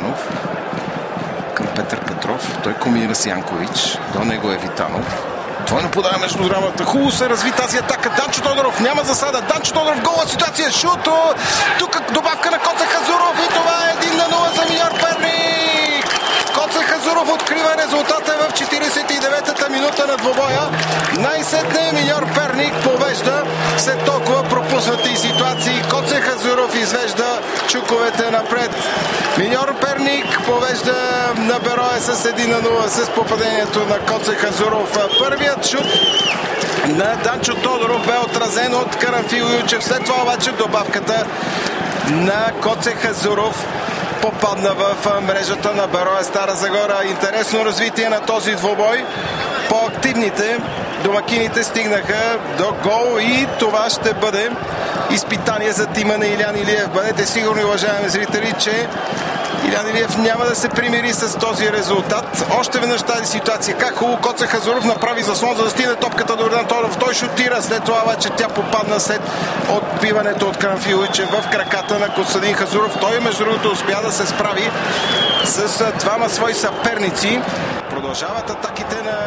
Траянов към Петър Петров. Той комбинира с Янкович. До него е Витанов. Двойно подава между драмата. Хубаво се разви тази атака. Данчо Тодоров няма засада. Данчо Тодоров, гола ситуация. Шуто. Тук добавка на Коце Хазуров. И това е 1-0 за Миньор Перник. Коце Хазуров открива резултата в 49-та минута на двобоя. Най-сетне Миньор Перник побежда след толкова пропуснати ситуации. Коце Хазуров извежда чуковете напред. Миньор Перник побежда на Берое с 1-0 с попадението на Коце Хазуров. Първият шут на Данчо Тодоров бе отразен от Карамфил Юйчев. След това обаче добавката на Коце Хазуров попадна в мрежата на Берое Стара Загора. Интересно развитие на този двубой. По-активните домакините стигнаха до гол и това ще бъде изпитание за тима на Илян Илиев. Бъдете сигурни, уважаеми зрители, че Илян Илиев няма да се примири с този резултат. Още веднъж тази ситуация. Как хубаво Коце Хазуров направи заслон, за да стигне топката до Йордан Тодоров. Той шутира. След това обаче тя попадна след отбиването от Карамфил Юйчев в краката на Костадин Хазуров. Той между другото успя да се справи с двама свои съперници. Продължават атаките на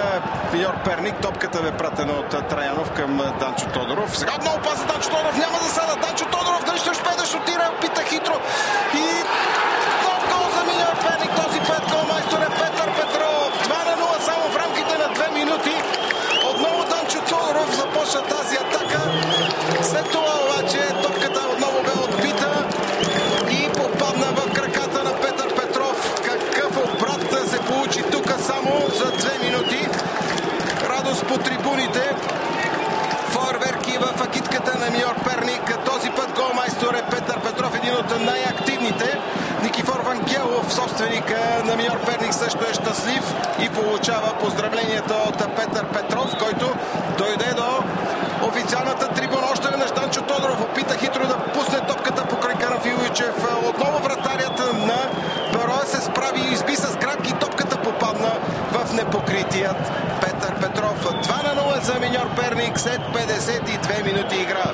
Миньор Перник. Топката бе пратена от Траянов към Данчо Тодоров. Сега отново паса Данчо Тодоров. Няма засада. Данчо Тодоров дали ще успее да шутира. Пита хитро. И гол за Миньор Перник. Този път голмайстор е Петър Петров. 2-0 само в рамките на 2 минути. Отново Данчо Тодоров започна тази атака. След това обаче топката отново бе отбита и попадна в краката на Петър Петров. Какъв обрат се получи тук само за 2 минути. Радост по трибуните. Фойерверки в агитката на Миньор Перник. Този път голмайстор е Петър Петров, един от най-активните. Никифор Вангелов, собственика на Миньор Перник, също е щастлив и получава поздравленията от Петър Петров, който дойде до официалната трибуна. Още веднъж Данчо Тодоров опита хитро да пусне топката покрай Карамфил Юйчев. Отново вратарят на Берое се справи и изби с крак и топката попадна в непокритият Петър Петров. 2-0 за Миньор Перник след 52 минути игра.